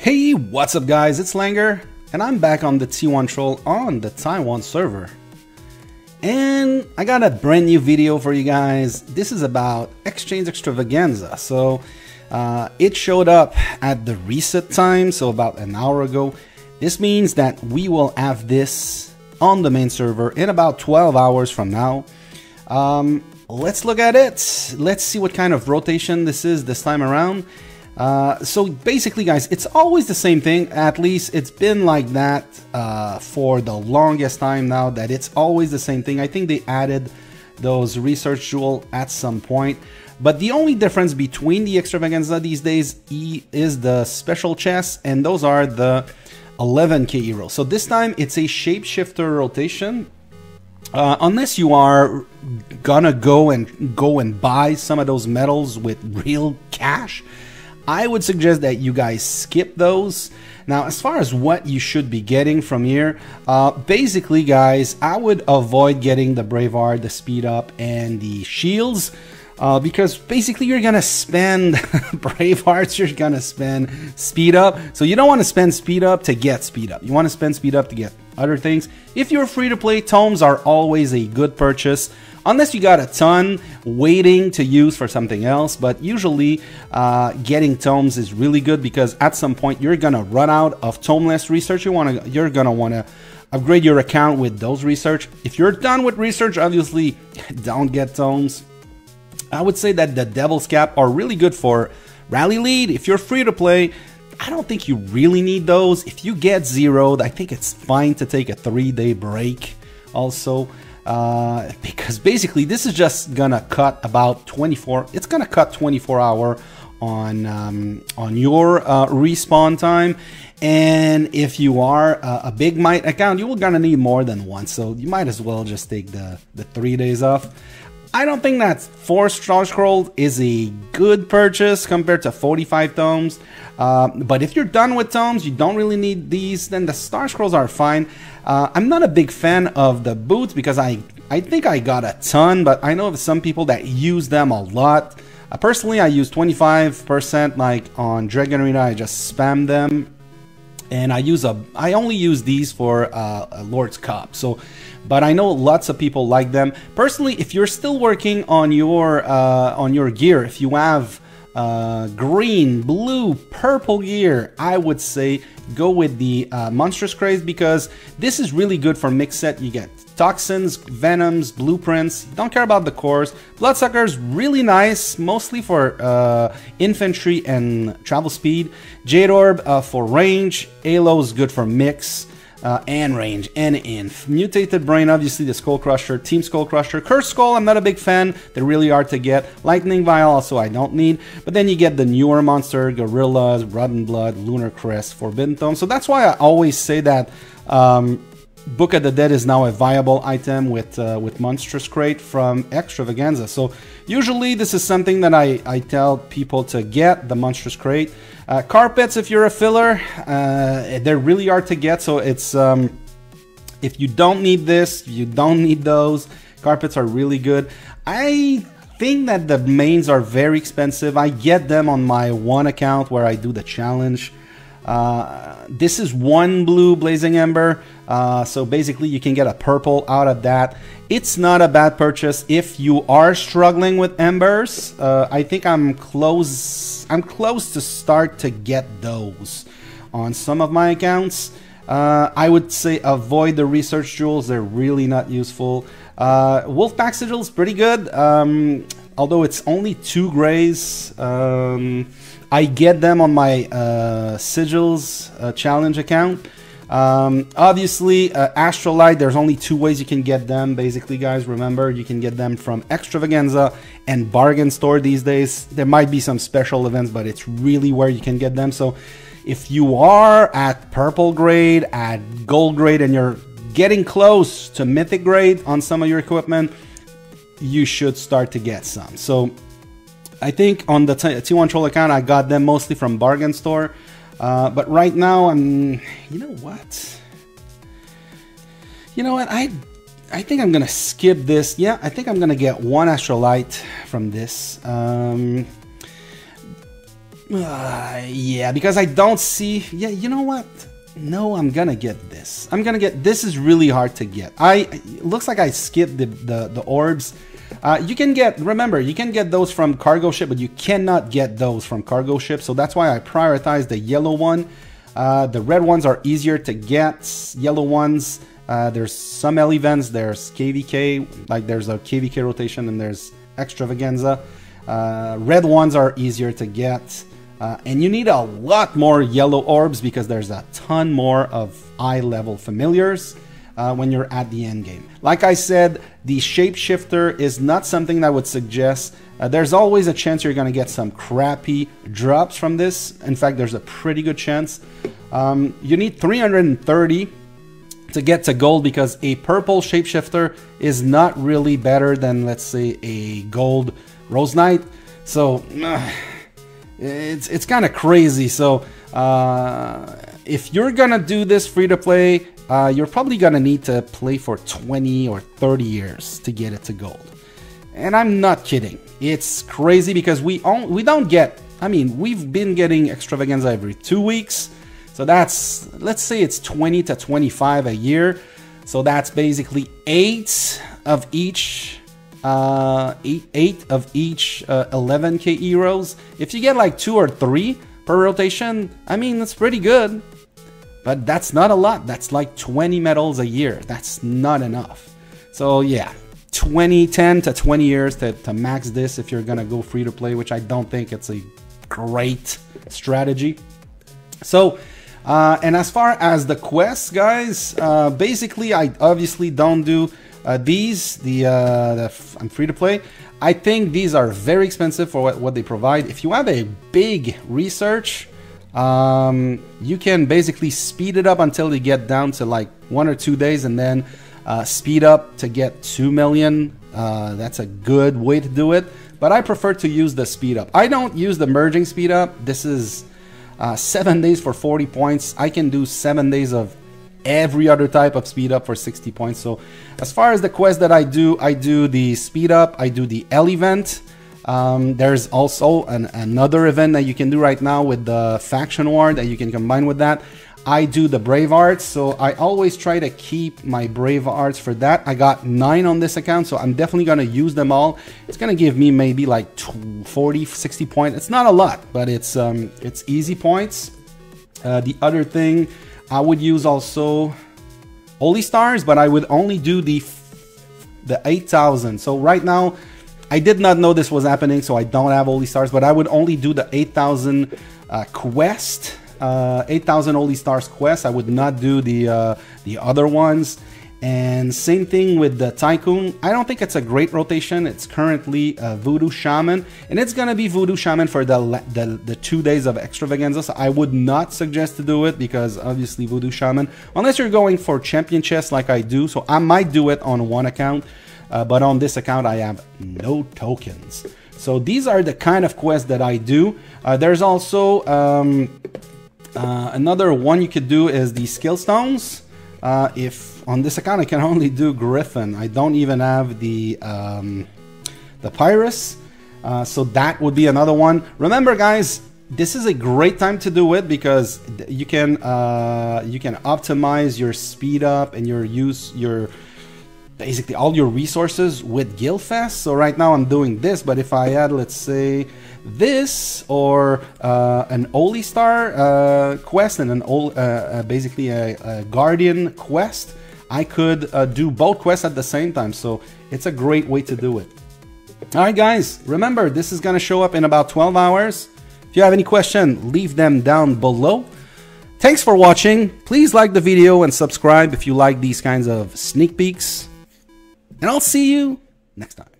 Hey, what's up guys, it's Langer, and I'm back on the T1 Troll on the Taiwan server. And I got a brand new video for you guys. This is about Exchange Extravaganza. So it showed up at the reset time, so about an hour ago. This means that we will have this on the main server in about 12 hours from now. Let's look at it. Let's see what kind of rotation this is this time around. So basically guys, it's always the same thing. At least it's been like that for the longest time now, that it's always the same thing. I think they added those research jewel at some point, but the only difference between the Extravaganza these days is the special chests, and those are the 11k euros. So this time it's a shapeshifter rotation. Unless you are gonna go and buy some of those medals with real cash, I would suggest that you guys skip those. Now, as far as what you should be getting from here, basically guys, I would avoid getting the Braveheart, the speed up, and the shields, because basically you're gonna spend Bravehearts, you're gonna spend speed up. So you don't want to spend speed up to get speed up. You want to spend speed up to get other things. If you're free to play, tomes are always a good purchase, unless you got a ton waiting to use for something else. But usually getting tomes is really good, because at some point you're gonna run out of tomeless research. You're gonna want to upgrade your account with those research. If you're done with research, obviously don't get tomes. I would say that the Devil's Cap are really good for rally lead. If you're free to play, I don't think you really need those. If you get zeroed, I think it's fine to take a 3-day break also, because basically this is just gonna cut about 24. It's gonna cut 24 hour on your respawn time. And if you are a big might account, you're gonna need more than one, so you might as well just take the 3 days off. I don't think that 4 Star Scroll is a good purchase compared to 45 tomes. But if you're done with tomes, you don't really need these, then the Star Scrolls are fine. I'm not a big fan of the boots, because I think I got a ton, but I know of some people that use them a lot. Personally, I use 25%, like on Dragon Arena, I just spam them. And I only use these for Lord's Cup. So, but I know lots of people like them. Personally, if you're still working on your gear, if you have green, blue, purple gear, I would say go with the Monstrous Craze, because this is really good for mixed set. You get toxins, venoms, blueprints. Don't care about the cores. Bloodsucker's really nice, mostly for infantry and travel speed. Jade Orb for range. Halo's good for mix and range and inf. Mutated Brain, obviously the Skull Crusher, Team Skull Crusher. Cursed Skull, I'm not a big fan. They're really hard to get. Lightning Vial also I don't need. But then you get the newer monster, Gorillas, Rotten Blood, Lunar Crest, Forbidden Tome. So that's why I always say that Book of the Dead is now a viable item with Monstrous Crate from Extravaganza. So usually this is something that I tell people to get, the Monstrous Crate. Carpets, if you're a filler, they're really hard to get. So it's if you don't need this, you don't need those. Carpets are really good. I think that the mains are very expensive. I get them on my one account where I do the challenge. This is 1 blue Blazing Ember, so basically you can get a purple out of that. It's not a bad purchase if you are struggling with embers. I think I'm close to start to get those on some of my accounts. I would say avoid the research jewels, they're really not useful. Wolfpack Sigil is pretty good, although it's only 2 grays. I get them on my Sigils challenge account. Obviously, Astrolight, there's only 2 ways you can get them, basically, guys. Remember, you can get them from Extravaganza and Bargain Store these days. There might be some special events, but it's really where you can get them. So if you are at purple grade, at gold grade, and you're getting close to mythic grade on some of your equipment, you should start to get some. So I think on the T1 Troll account, I got them mostly from Bargain Store. But right now, you know what? I think I'm gonna skip this. Yeah, I think I'm gonna get 1 Astrolight from this. Yeah, because I don't see... Yeah, you know what? No, I'm gonna get this. This is really hard to get. It looks like I skipped the orbs. You can get... Remember, you can get those from cargo ship, but you cannot get those from cargo ship. So that's why I prioritize the yellow one. The red ones are easier to get. Yellow ones, there's some L events. There's KVK, like there's a KVK rotation and there's Extravaganza. Red ones are easier to get. And you need a lot more yellow orbs because there's a ton more of eye level familiars when you're at the end game. Like I said, the shapeshifter is not something that I would suggest. There's always a chance you're going to get some crappy drops from this. In fact, there's a pretty good chance. You need 330 to get to gold because a purple shapeshifter is not really better than, let's say, a gold Rose Knight. So it's kind of crazy. So if you're gonna do this free to play, you're probably gonna need to play for 20 or 30 years to get it to gold. And I'm not kidding. It's crazy because we don't get... I mean, we've been getting Extravaganza every 2 weeks. So that's, let's say it's 20 to 25 a year. So that's basically 8 of each 11k heroes. If you get like 2 or 3 per rotation, I mean, that's pretty good. But that's not a lot. That's like 20 medals a year. That's not enough. So yeah, 10 to 20 years to max this if you're gonna go free to play, which I don't think it's a great strategy. So and as far as the quests, guys, basically I obviously don't do these, I'm free to play. I think these are very expensive for what they provide. If you have a big research, you can basically speed it up until you get down to like 1 or 2 days and then speed up to get 2 million. That's a good way to do it, but I prefer to use the speed up. I don't use the merging speed up. This is 7 days for 40 points. I can do 7 days of every other type of speed up for 60 points. So as far as the quest that I do the speed up, I do the L event. There's also another event that you can do right now with the faction war that you can combine with that. I do the brave arts, so I always try to keep my brave arts for that. I got 9 on this account, so I'm definitely going to use them all. It's going to give me maybe like 40, 60 points. It's not a lot, but it's easy points. The other thing, I would use also Holy Stars, but I would only do the 8,000. So right now, I did not know this was happening, so I don't have Holy Stars, but I would only do the 8,000 quest. 8,000 Holy Stars quest. I would not do the other ones. And same thing with the Tycoon. I don't think it's a great rotation. It's currently Voodoo Shaman, and it's gonna be Voodoo Shaman for the 2 days of Extravaganza. So I would not suggest to do it because obviously Voodoo Shaman, unless you're going for champion chests like I do. So I might do it on one account, but on this account I have no tokens. So these are the kind of quests that I do. There's also another one you could do is the skill stones. If on this account I can only do Griffin, I don't even have the Pyrus, so that would be another one. Remember, guys, this is a great time to do it because you can optimize your speed up and your basically all your resources with Guildfest. So right now I'm doing this, but if I add, let's say, this or an Holy Star quest and basically a Guardian quest, I could do both quests at the same time. So it's a great way to do it. Alright guys, remember this is gonna show up in about 12 hours. If you have any question, leave them down below. Thanks for watching. Please like the video and subscribe if you like these kinds of sneak peeks. And I'll see you next time.